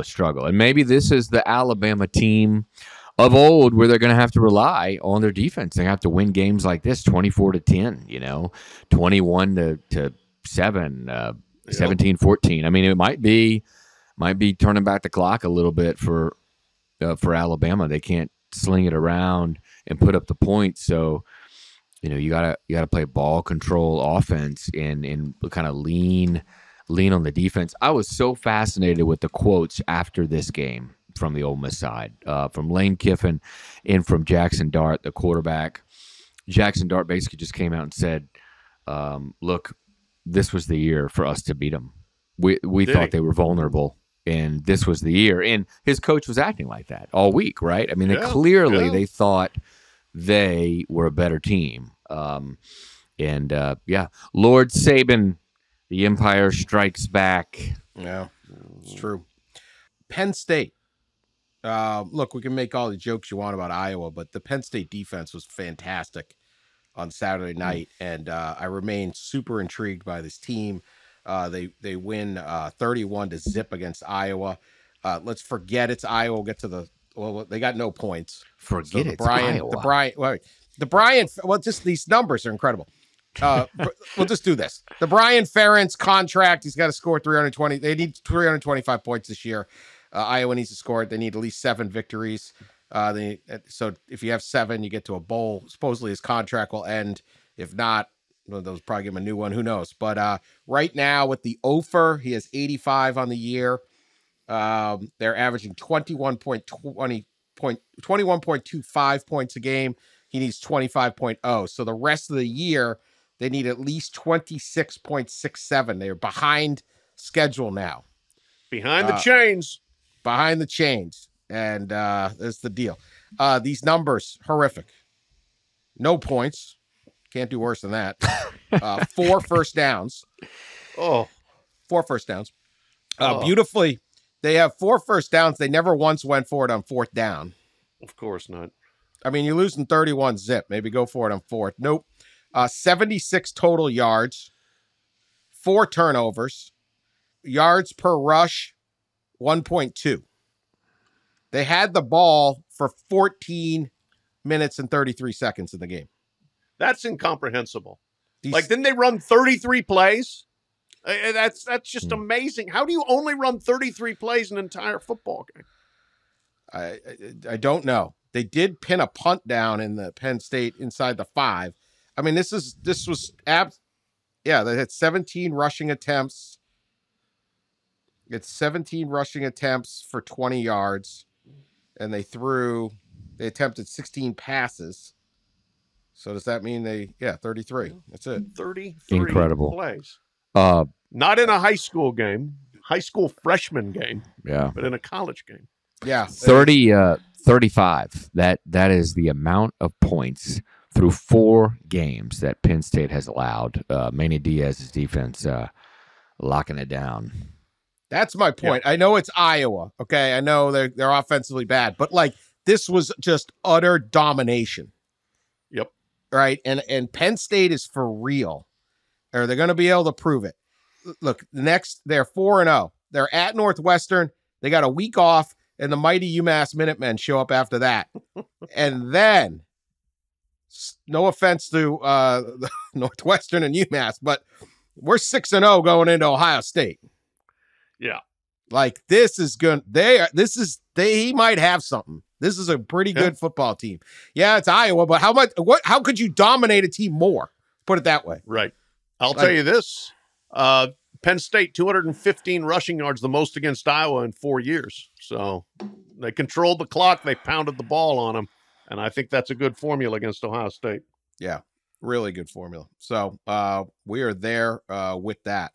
struggle. And maybe this is the Alabama team of old where they're going to have to rely on their defense. They have to win games like this, 24-10, 21-7, 17-14. I mean, it might be turning back the clock a little bit for Alabama. They can't sling it around and put up the points. So, you gotta play ball control offense and kind of lean on the defense. I was so fascinated with the quotes after this game from the Ole Miss side, from Lane Kiffin and from Jackson Dart, the quarterback. Jackson Dart basically just came out and said, look, this was the year for us to beat them. We thought they were vulnerable, and this was the year. And his coach was acting like that all week, right? I mean, they thought they were a better team. Lord Saban, the Empire strikes back. Yeah, it's true. Penn State. Look, we can make all the jokes you want about Iowa, but the Penn State defense was fantastic on Saturday night, and I remain super intrigued by this team. They win 31-0 against Iowa. Let's forget it's Iowa. We'll get to they got no points. Forget it's Iowa. Just these numbers are incredible. We'll just do this. The Brian Ferentz contract, he's got to score 320. They need 325 points this year. Iowa needs to score it. They need at least 7 victories. So if you have 7, you get to a bowl. Supposedly his contract will end. If not, they'll probably give him a new one. Who knows? But right now with the OFER, he has 85 on the year. They're averaging 21.25 points a game. He needs 25.0. So the rest of the year, they need at least 26.67. They're behind schedule now. Behind the chains. Behind the chains. And that's the deal. These numbers, horrific. No points. Can't do worse than that. 4 first downs. 4 first downs. Beautifully, they have 4 first downs. They never once went for it on 4th down. Of course not. I mean, you're losing 31-0. Maybe go for it on 4th. Nope. 76 total yards. 4 turnovers. Yards per rush, 1.2. They had the ball for 14 minutes and 33 seconds in the game. That's incomprehensible. Didn't they run 33 plays? That's just amazing. How do you only run 33 plays in an entire football game? I don't know. They did pin a punt down in the Penn State inside the 5. I mean, they had 17 rushing attempts. It's 17 rushing attempts for 20 yards, and they attempted 16 passes. So does that mean 33? That's it. 33 incredible plays. Not in a high school game, high school freshman game. Yeah. But in a college game. Yeah. 35. That is the amount of points through 4 games that Penn State has allowed. Manny Diaz's defense locking it down. That's my point. Yeah. I know it's Iowa. Okay. I know they're offensively bad, but this was just utter domination. Yep. Right. And Penn State is for real. Or they're going to be able to prove it. Look, next they're 4-0. They're at Northwestern. They got a week off, and the mighty UMass Minutemen show up after that. And then, no offense to Northwestern and UMass, but we're 6-0 going into Ohio State. Yeah. This is good. He might have something. This is a pretty good football team. Yeah, it's Iowa, but how could you dominate a team more? Put it that way. Right. I'll tell you this. Penn State, 215 rushing yards, the most against Iowa in 4 years. So they controlled the clock. They pounded the ball on them. And I think that's a good formula against Ohio State. Yeah, really good formula. So we are there with that.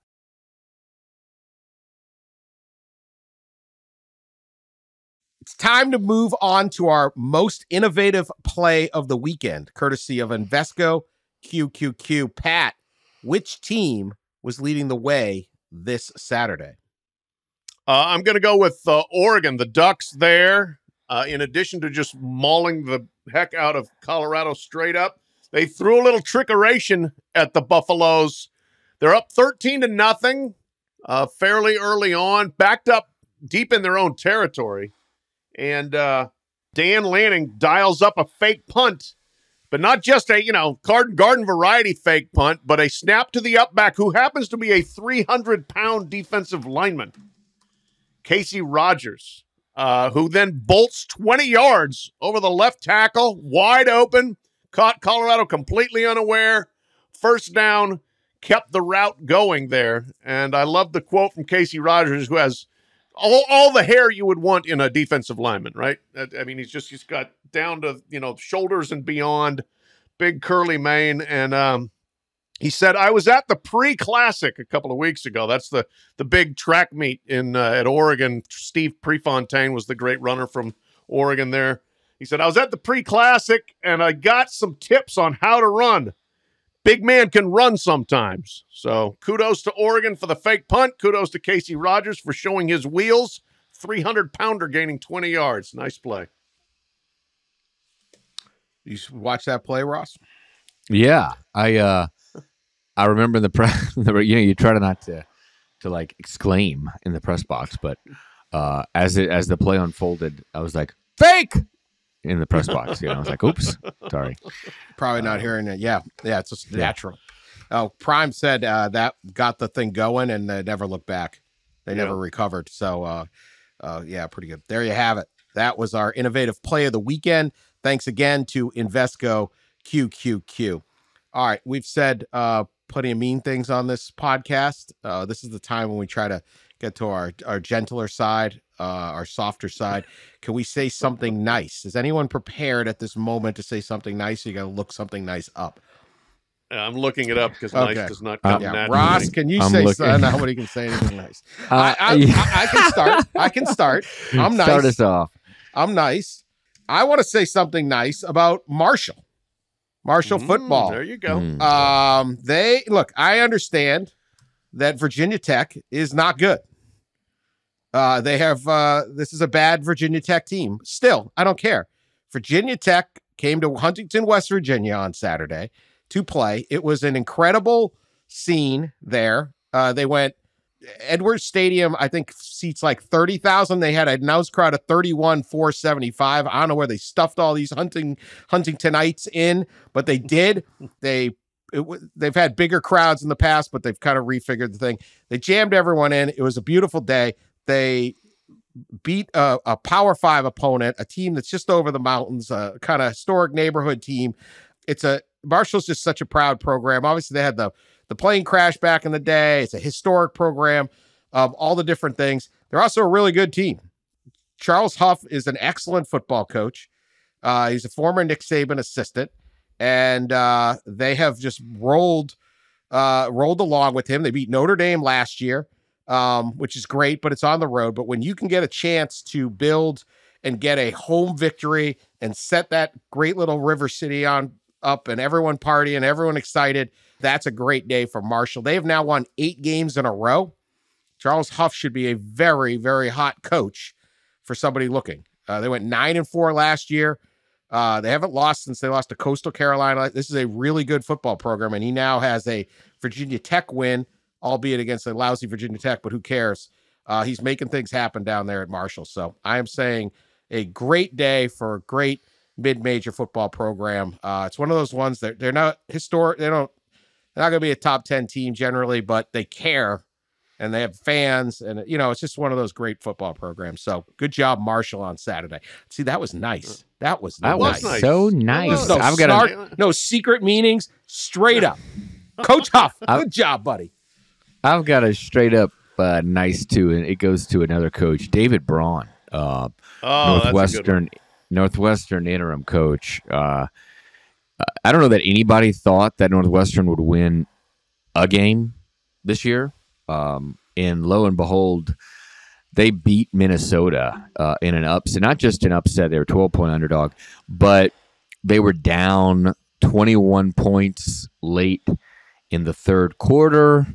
It's time to move on to our most innovative play of the weekend, courtesy of Invesco QQQ. Pat, which team was leading the way this Saturday? I'm going to go with Oregon. The Ducks there, in addition to just mauling the heck out of Colorado straight up, They threw a little trickeration at the Buffaloes. They're up 13-0 fairly early on, backed up deep in their own territory. And Dan Lanning dials up a fake punt, but not just a, garden variety fake punt, but a snap to the upback who happens to be a 300-pound defensive lineman, Casey Rogers, who then bolts 20 yards over the left tackle, wide open, caught Colorado completely unaware. First down, kept the route going there. And I love the quote from Casey Rogers, who has all the hair you would want in a defensive lineman, right? I mean, he's got down to, shoulders and beyond, big curly mane. And he said, I was at the pre-classic a couple of weeks ago. That's the big track meet at Oregon. Steve Prefontaine was the great runner from Oregon there. He said, I was at the pre-classic and I got some tips on how to run. Big man can run sometimes. So kudos to Oregon for the fake punt. Kudos to Casey Rogers for showing his wheels. 300-pounder gaining 20 yards. Nice play. You watch that play, Ross? Yeah. I remember you try to not to like exclaim in the press box, but as the play unfolded, I was like, fake! In the press box. I was like, oops, sorry. Probably not hearing it. Yeah, it's just natural. Oh, Prime said that got the thing going and they never looked back. They never recovered. So, pretty good. There you have it. That was our innovative play of the weekend. Thanks again to Invesco QQQ. All right, we've said plenty of mean things on this podcast. This is the time when we try to get to our gentler side, our softer side. Can we say something nice? Is anyone prepared at this moment to say something nice? You got to look something nice up. I'm looking it up because nice does not come naturally. Ross, can you say something? Nobody can say anything nice. I can start. I can start. I'm nice. Start us off. I'm nice. I want to say something nice about Marshall football. There you go. I understand that Virginia Tech is not good. They have this is a bad Virginia Tech team. Still, I don't care. Virginia Tech came to Huntington, West Virginia on Saturday to play. It was an incredible scene there. They went Edwards Stadium, I think seats like 30,000. They had a nose crowd of 31,475. I don't know where they stuffed all these Huntingtonites in, but they did. They've had bigger crowds in the past, but they've kind of refigured the thing. They jammed everyone in. It was a beautiful day. They beat a Power 5 opponent, a team that's just over the mountains, a kind of historic neighborhood team. Marshall's just such a proud program. Obviously, they had the plane crash back in the day. It's a historic program, all the different things. They're also a really good team. Charles Huff is an excellent football coach. He's a former Nick Saban assistant, and they have just rolled along with him. They beat Notre Dame last year, which is great, but it's on the road. But when you can get a chance to build and get a home victory and set that great little River City up and everyone partying, everyone excited, that's a great day for Marshall. They have now won 8 games in a row. Charles Huff should be a very, very hot coach for somebody looking. They went 9-4 last year. They haven't lost since they lost to Coastal Carolina. This is a really good football program, and he now has a Virginia Tech win, albeit against a lousy Virginia Tech, but who cares? He's making things happen down there at Marshall. So I am saying a great day for a great mid-major football program. It's one of those ones that they're not historic. They're not going to be a top 10 team generally, but they care and they have fans, and it's just one of those great football programs. So good job, Marshall, on Saturday. See, that was nice. That was nice. So nice. No secret meanings, straight up. Coach Huff, good job, buddy. I've got a straight up nice too, and it goes to another coach, David Braun, Northwestern interim coach. I don't know that anybody thought that Northwestern would win a game this year. And lo and behold, they beat Minnesota in an upset. Not just an upset, they were 12-point underdog, but they were down 21 points late in the third quarter.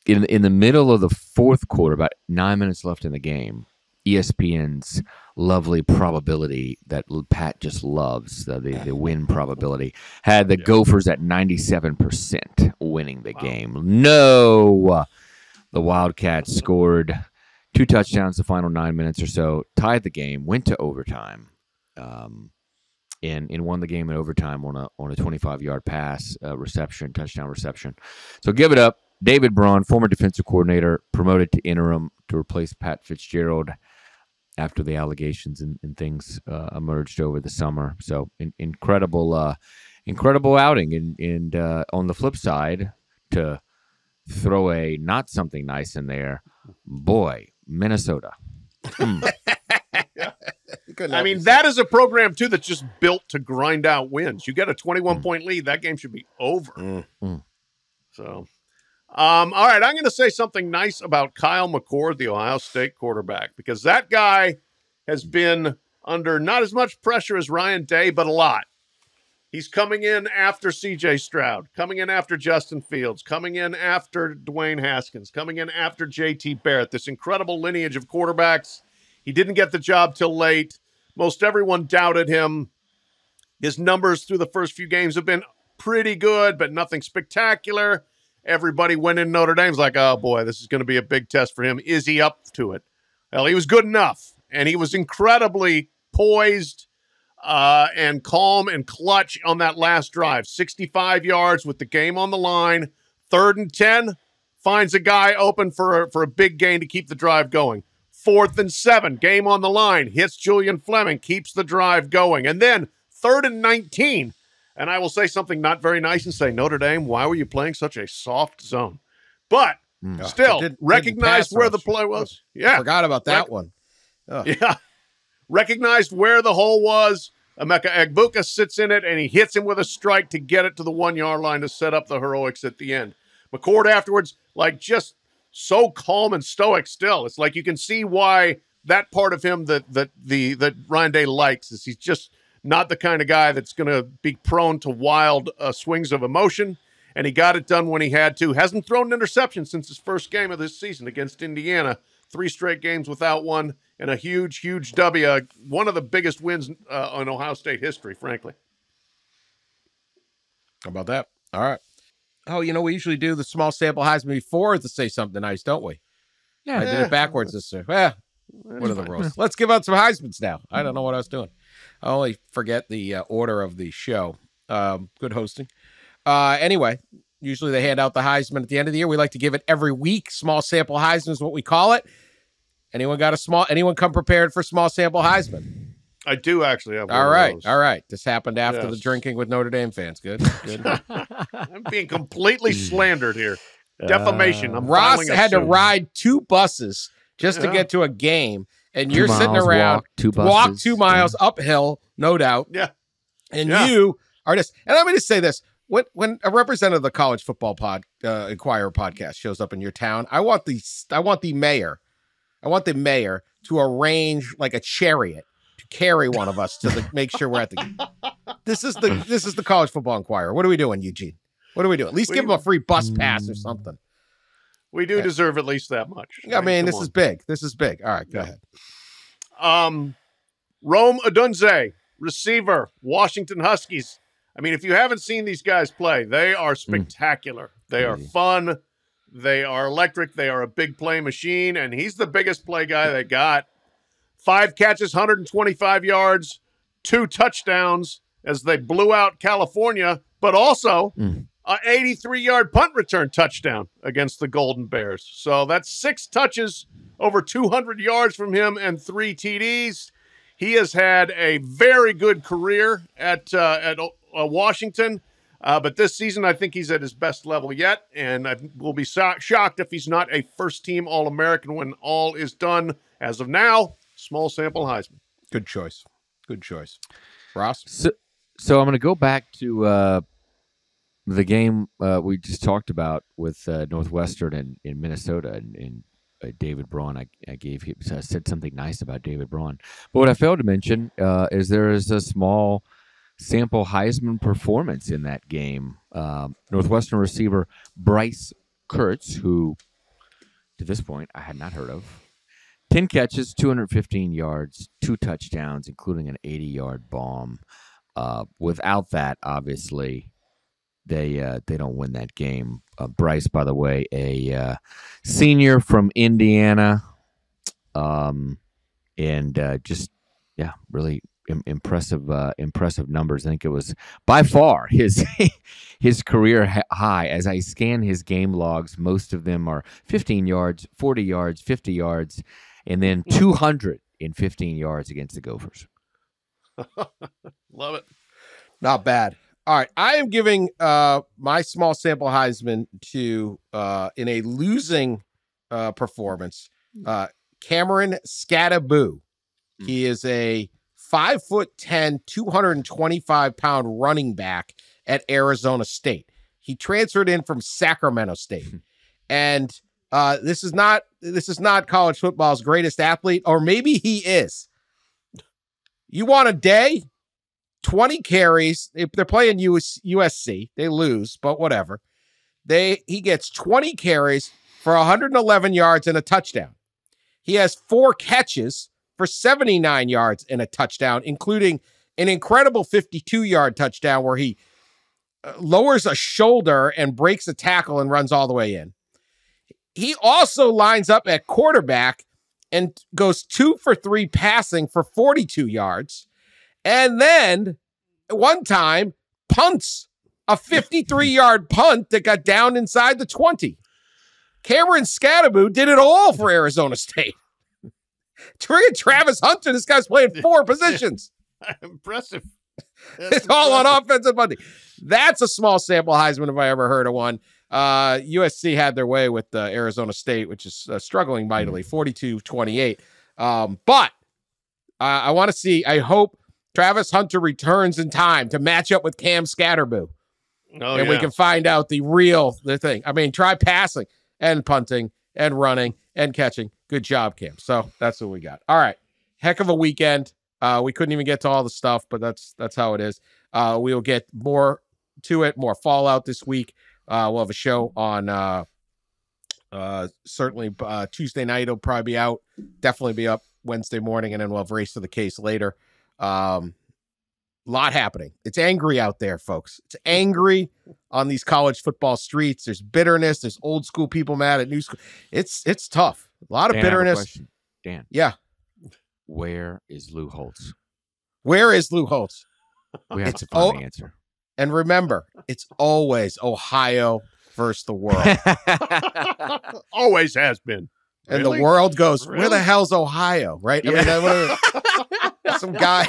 In the middle of the fourth quarter, about 9 minutes left in the game, ESPN's lovely probability that Pat just loves, the win probability, had the Gophers at 97% winning the game. No! The Wildcats scored 2 touchdowns the final 9 minutes or so, tied the game, went to overtime, and won the game in overtime on a 25-yard pass touchdown reception. So give it up. David Braun, former defensive coordinator, promoted to interim to replace Pat Fitzgerald after the allegations and things emerged over the summer. So incredible outing. And on the flip side, to throw a not something nice in there, boy, Minnesota. I mean, that is a program, too, that's just built to grind out wins. You get a 21-point lead, that game should be over. So, all right, I'm going to say something nice about Kyle McCord, the Ohio State quarterback, because that guy has been under not as much pressure as Ryan Day, but a lot. He's coming in after C.J. Stroud, coming in after Justin Fields, coming in after Dwayne Haskins, coming in after J.T. Barrett, this incredible lineage of quarterbacks. He didn't get the job till late. Most everyone doubted him. His numbers through the first few games have been pretty good, but nothing spectacular. Everybody went in Notre Dame's like, oh, boy, this is going to be a big test for him. Is he up to it? Well, he was good enough, and he was incredibly poised and calm and clutch on that last drive. 65 yards with the game on the line. 3rd and 10, finds a guy open for a big gain to keep the drive going. 4th and 7, game on the line, hits Julian Fleming, keeps the drive going. And then 3rd and 19, and I will say something not very nice and say, Notre Dame, why were you playing such a soft zone? But still, recognized where the play was. Yeah. Forgot about that one. Yeah. Recognized where the hole was. Emeka Egbuka sits in it, and he hits him with a strike to get it to the 1-yard line to set up the heroics at the end. McCord afterwards, like, just so calm and stoic still. It's like you can see why that part of him that Ryan Day likes is he's just not the kind of guy that's going to be prone to wild swings of emotion, and he got it done when he had to. Hasn't thrown an interception since his first game of this season against Indiana. 3 straight games without one, and a huge, huge W. One of the biggest wins in Ohio State history, frankly. How about that? All right. Oh, we usually do the small sample Heisman before to say something nice, don't we? Yeah. I did it backwards this year. What are the rules? Let's give out some Heismans now. I don't know what I was doing. I only forget the order of the show. Good hosting. Anyway, usually they hand out the Heisman at the end of the year. We like to give it every week. Small sample Heisman is what we call it. Anyone come prepared for small sample Heisman? I do actually have one All right. of those. All right. This happened after the drinking with Notre Dame fans. Good. I'm being completely slandered here. Defamation. Ross had to ride 2 buses just to get to a game, and you're sitting around, walk 2 miles uphill, no doubt. Yeah. And you are just, and I'm going to say this. When a representative of the College Football Inquirer podcast shows up in your town, I want the mayor to arrange like a chariot to carry one of us to make sure we're at the. This is the College Football Inquirer. What are we doing, Eugene? What are we doing? At least give them a free bus pass or something. We do deserve at least that much. I mean, this is big. This is big. All right, go ahead. Rome Odunze, receiver, Washington Huskies. I mean, if you haven't seen these guys play, they are spectacular. They are fun. They are electric. They are a big play machine, and he's the biggest play guy they got. 5 catches, 125 yards, 2 touchdowns as they blew out California, but also an 83-yard punt return touchdown against the Golden Bears. So that's 6 touches, over 200 yards from him, and 3 TDs. He has had a very good career at Washington, but this season I think he's at his best level yet, and I will be shocked if he's not a first-team All-American when all is done. As of now, small sample Heisman. Good choice. Ross? So I'm going to go back to the game we just talked about with Northwestern in Minnesota and David Braun. I said something nice about David Braun. But what I failed to mention is there is a small sample Heisman performance in that game. Northwestern receiver Bryce Kurtz, who to this point I had not heard of, 10 catches, 215 yards, 2 touchdowns, including an 80-yard bomb. Without that, obviously, they don't win that game. Bryce, by the way, a senior from Indiana, and just really impressive numbers. I think it was by far his career high. As I scan his game logs, most of them are 15 yards, 40 yards, 50 yards, and then 215 yards against the Gophers. Love it. Not bad. All right, I am giving my small sample Heisman to in a losing performance, Cameron Skattebo. He is a 5'10", 225-pound running back at Arizona State. He transferred in from Sacramento State, and this is not college football's greatest athlete, or maybe he is. You want a day? 20 carries. They're playing USC. They lose, but whatever. He gets 20 carries for 111 yards and a touchdown. He has 4 catches for 79 yards and a touchdown, including an incredible 52-yard touchdown where he lowers a shoulder and breaks a tackle and runs all the way in. He also lines up at quarterback and goes 2 for 3 passing for 42 yards. And then one time punts a 53-yard punt that got down inside the 20. Cameron Skattebo did it all for Arizona State. Travis Hunter, this guy's playing 4 positions. Impressive. It's all on offensive Monday. That's a small sample Heisman if I ever heard of one. USC had their way with Arizona State, which is struggling mightily, 42-28. But I want to see, I hope Travis Hunter returns in time to match up with Cam Skattebo. We can find out the thing. I mean, try passing and punting and running and catching. Good job, Cam. So that's what we got. All right. Heck of a weekend. We couldn't even get to all the stuff, but that's how it is. We will get more to it, more fallout this week. We'll have a show on certainly Tuesday night. It'll probably be out. Definitely be up Wednesday morning, and then we'll have Race to the Case later. Lot happening. It's angry out there, folks. It's angry on these college football streets. There's bitterness. There's old school people mad at new school. It's tough. A lot of bitterness. Dan. Yeah. Where is Lou Holtz? Where is Lou Holtz? We have to find the answer. And remember, it's always Ohio versus the world. Always has been. And really? The world goes, Really? where the hell's Ohio? Right? Yeah. I mean, some guy.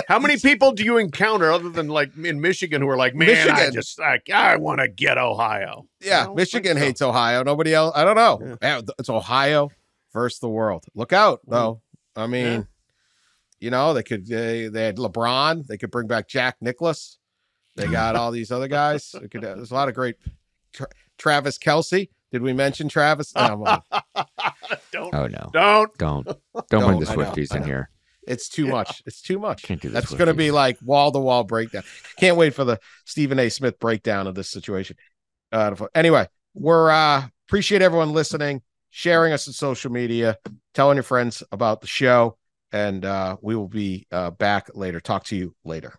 How many people do you encounter other than like in Michigan who are like, man, I want to get Ohio. Yeah, Michigan hates Ohio. Nobody else. I don't know. Yeah. It's Ohio versus the world. Look out, though. I mean, they had LeBron. They could bring back Jack Nicklaus. They got all these other guys. There's a lot of great. Travis Kelce. Did we mention Travis? No, Don't bring the Swifties in here. It's too much. It's too much. Can't do this. That's going to be like wall-to-wall breakdown. Can't wait for the Stephen A. Smith breakdown of this situation. Anyway, we're appreciate everyone listening, sharing us on social media, telling your friends about the show, and we will be back later. Talk to you later.